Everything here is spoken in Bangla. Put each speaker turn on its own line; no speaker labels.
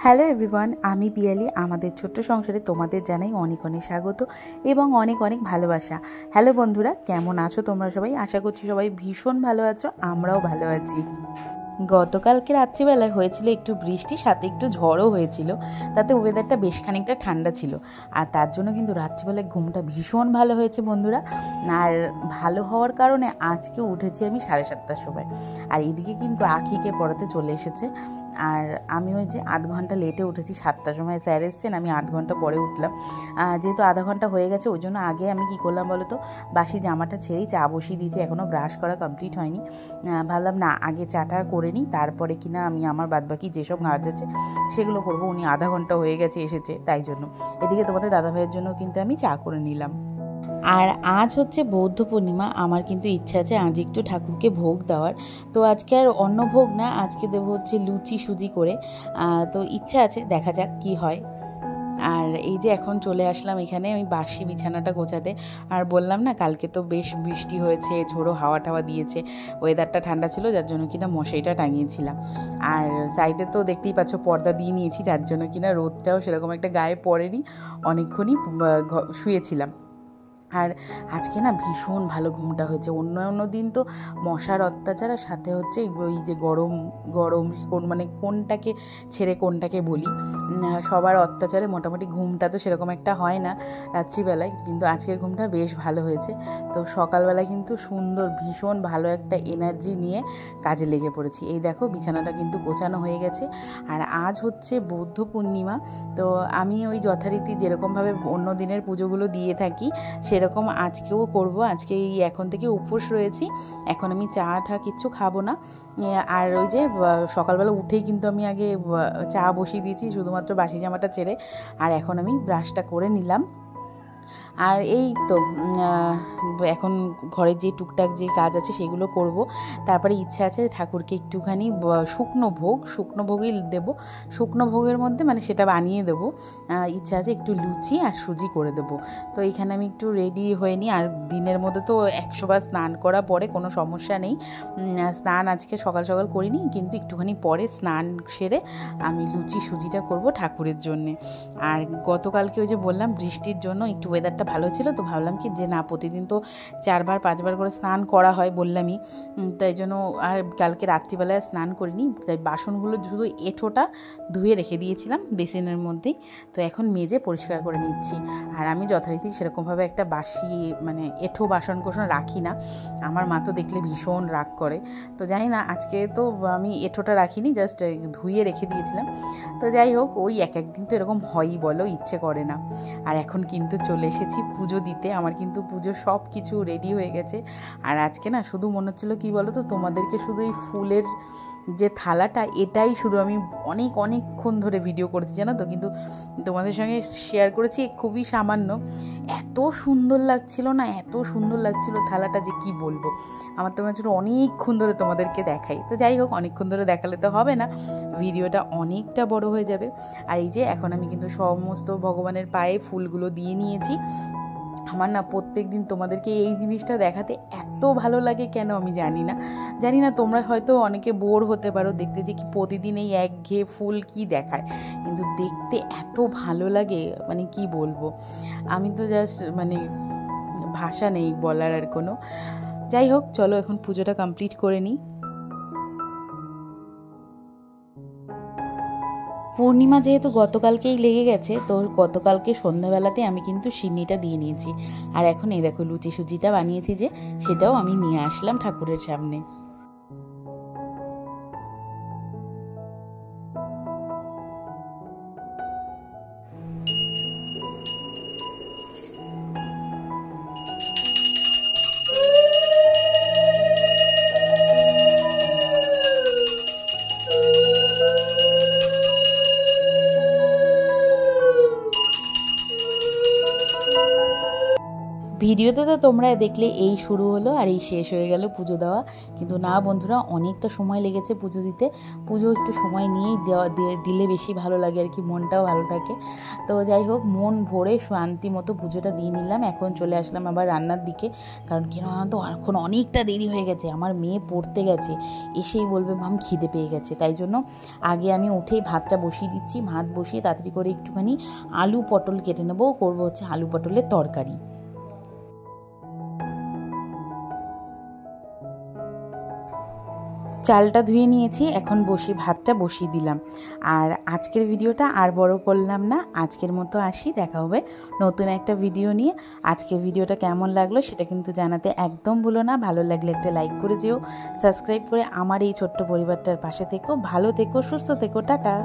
হ্যালো এভরিওয়ান, আমি পিয়ালি। আমাদের ছোট্ট সংসারে তোমাদের জানাই অনেক অনেক স্বাগত এবং অনেক অনেক ভালোবাসা। হ্যালো বন্ধুরা, কেমন আছো তোমরা সবাই? আশা করছি সবাই ভীষণ ভালো আছো, আমরাও ভালো আছি। গতকালকে রাত্রিবেলায় হয়েছিল একটু বৃষ্টি, সাথে একটু ঝড়ও হয়েছিল, তাতে ওয়েদারটা বেশ খানিকটা ঠান্ডা ছিল। আর তার জন্য কিন্তু রাত্রিবেলায় ঘুমটা ভীষণ ভালো হয়েছে বন্ধুরা। আর ভালো হওয়ার কারণে আজকে উঠেছি আমি 7:30টার সময়। আর এদিকে কিন্তু আখিকে পড়াতে চলে এসেছে। আর আমি ওই যে আধ ঘন্টা লেটে উঠেছি, 7টার সময় স্যার এসছেন, আমি আধ ঘন্টা পরে উঠলাম। যেহেতু আধা ঘন্টা হয়ে গেছে, ওই জন্য আগে আমি কী করলাম বলো তো, বাসি জামাটা ছেড়েই চা বসিয়ে দিয়েছি, এখনও ব্রাশ করা কমপ্লিট হয়নি। ভাবলাম না, আগে চাটা করে নিই, তারপরে কিনা আমি আমার বাদবাকি যেসব কাজ আছে সেগুলো করবো। উনি আধা ঘন্টা হয়ে গেছে এসেছে, তাই জন্য। এদিকে তোমাদের দাদাভাইয়ের জন্য কিন্তু আমি চা করে নিলাম। আর আজ হচ্ছে বৌদ্ধ পূর্ণিমা, আমার কিন্তু ইচ্ছা আছে আজ একটু ঠাকুরকে ভোগ দেওয়ার। তো আজকে আর অন্য ভোগ না, আজকে দেবো হচ্ছে লুচি সুজি করে। তো ইচ্ছা আছে, দেখা যাক কি হয়। আর এই যে এখন চলে আসলাম এখানে আমি বাসি বিছানাটা গোছাতে। আর বললাম না, কালকে তো বেশ বৃষ্টি হয়েছে, ঝোড়ো হাওয়া টাওয়া দিয়েছে, ওয়েদারটা ঠান্ডা ছিল, যার জন্য কিনা মশারিটা টাঙিয়েছিলাম। আর সাইডে তো দেখতেই পাচ্ছ পর্দা দিয়ে নিয়েছি, যার জন্য কিনা রোদটাও সেরকম একটা গায়ে পড়েনি, অনেকক্ষণই শুয়েছিলাম। আর আজকে না ভীষণ ভালো ঘুমটা হয়েছে। অন্য দিন তো মশার অত্যাচার, আর সাথে হচ্ছে ওই যে গরম গরম মানে কোনটাকে ছেড়ে কোনটাকে বলি, সবার অত্যাচারে মোটামুটি ঘুমটা তো সেরকম একটা হয় না রাত্রিবেলায়, কিন্তু আজকের ঘুমটা বেশ ভালো হয়েছে। তো সকালবেলায় কিন্তু সুন্দর ভীষণ ভালো একটা এনার্জি নিয়ে কাজে লেগে পড়েছি। এই দেখো বিছানাটা কিন্তু গোছানো হয়ে গেছে। আর আজ হচ্ছে বৌদ্ধ পূর্ণিমা, তো আমি ওই যথারীতি যেরকমভাবে অন্য দিনের পুজোগুলো দিয়ে থাকি সেরকম আজকেও করব। আজকে এখন থেকে উপোস রয়েছি, এখন আমি চা কিচ্ছু খাবো না। আর ওই যে সকালবেলা উঠেই কিন্তু আমি আগে চা বসিয়ে দিয়েছি, শুধুমাত্র বাসি জামাটা ছেড়ে। আর এখন আমি ব্রাশটা করে নিলাম। আর এই তো এখন ঘরের যে টুকটাক যে কাজ আছে সেগুলো করব। তারপরে ইচ্ছা আছে ঠাকুরকে একটুখানি শুকনো ভোগই দেবো। শুকনো ভোগের মধ্যে মানে সেটা বানিয়ে দেবো। ইচ্ছা আছে একটু লুচি আর সুজি করে দেবো। তো এখানে আমি একটু রেডি হয়ে নিই। আর দিনের মধ্যে তো 100 বার স্নান করা পরে কোনো সমস্যা নেই। স্নান আজকে সকাল সকাল করিনি, কিন্তু একটুখানি পরে স্নান সেরে আমি লুচি সুজিটা করব ঠাকুরের জন্যে। আর গতকালকে ওই যে বললাম বৃষ্টির জন্য একটু ওয়েদারটা ভালো ছিল, তো ভাবলাম কি যে না, প্রতিদিন তো 4-5 বার করে স্নান করা হয় বললামই, তাই জন্য আর কালকে রাত্রিবেলায় স্নান করিনি। তাই বাসনগুলো শুধু এঁঠোটা ধুয়ে রেখে দিয়েছিলাম বেসিনের মধ্যেই, তো এখন মেজে পরিষ্কার করে নিচ্ছি। আর আমি যথারীতি সেরকমভাবে একটা বাসি মানে এঁঠো বাসন কোসন রাখি না, আমার মা তো দেখলে ভীষণ রাগ করে। তো জানি না, আজকে তো আমি এঁঠোটা রাখিনি, জাস্ট ধুয়ে রেখে দিয়েছিলাম। তো যাই হোক, ওই এক একদিন তো এরকম হয়ই বলো, ইচ্ছে করে না। আর এখন কিন্তু চলে এসেছি পুজো দিতে। আমার কিন্তু পুজো সব কিছু রেডি হয়ে গেছে। আর আজকে না শুধু মনে হচ্ছিলো কী বলো তো, তোমাদেরকে শুধু এই ফুলের যে থালাটা, এটাই শুধু আমি অনেকক্ষণ ধরে ভিডিও করেছি জানো তো, কিন্তু তোমাদের সঙ্গে শেয়ার করেছি খুবই সামান্য। এত সুন্দর লাগছিল না, এত সুন্দর লাগছিল থালাটা যে কি বলবো। আমার তো মনে হচ্ছিলো অনেকক্ষণ ধরে তোমাদেরকে দেখাই। তো যাই হোক, অনেকক্ষণ ধরে দেখালে তো হবে না, ভিডিওটা অনেকটা বড় হয়ে যাবে। আর এই যে এখন আমি কিন্তু সমস্ত ভগবানের পায়ে ফুলগুলো দিয়ে নিয়েছি। আমার না প্রত্যেক দিন তোমাদেরকে এই জিনিসটা দেখাতে এত ভালো লাগে কেন আমি জানি না তোমরা হয়তো অনেকে বোর হতে পারো দেখতে, যে কি প্রতিদিন এই একঘেয়ে ফুল কি দেখায়, কিন্তু দেখতে এত ভালো লাগে, মানে কি বলবো। আমি তো জাস্ট মানে ভাষা নেই বলার আর কোনো। যাই হোক, চলো এখন পুজোটা কমপ্লিট করে নিই। পূর্ণিমা যেহেতু গতকালকেই লেগে গেছে, তো গতকালকে সন্ধ্যাবেলাতে আমি কিন্তু সিন্নিটা দিয়ে নিয়েছি। আর এখন এই দেখো লুচি সুজিটা বানিয়েছি যে, সেটাও আমি নিয়ে আসলাম ঠাকুরের সামনে। ভিডিওতে তো তোমরা দেখলে এই শুরু হলো আর এই শেষ হয়ে গেল পুজো দেওয়া, কিন্তু না বন্ধুরা, অনেকটা সময় লেগেছে পুজো দিতে। পুজো একটু সময় নিয়েই দিলে বেশি ভালো লাগে আর কি, মনটাও ভালো থাকে। তো যাই হোক, মন ভরে শান্তি মতো পুজোটা দিয়ে নিলাম। এখন চলে আসলাম আবার রান্নার দিকে, কারণ কেন না তো এখন অনেকটা দেরি হয়ে গেছে। আমার মেয়ে পড়তে গেছে, এসেই বলবে মাম খিদে পেয়ে গেছে। তাই জন্য আগে আমি উঠেই ভাতটা বসিয়ে দিচ্ছি। ভাত বসিয়ে তাড়াতাড়ি করে একটুখানি আলু পটল কেটে নেবো, করবো হচ্ছে আলু পটলের তরকারি। চালটা ধুয়ে নিয়েছি, এখন ভাতটা বসিয়ে দিলাম। আর আজকের ভিডিওটা আর বড় করলাম না, আজকের মতো আসি। দেখা হবে নতুন একটা ভিডিও নিয়ে। আজকের ভিডিওটা কেমন লাগলো সেটা কিন্তু জানাতে একদম ভুলো না। ভালো লাগলে একটা লাইক করে যেও, সাবস্ক্রাইব করে আমার এই ছোট্ট পরিবারটার পাশে থেকো। ভালো থেকো, সুস্থ থেকো, টাটা।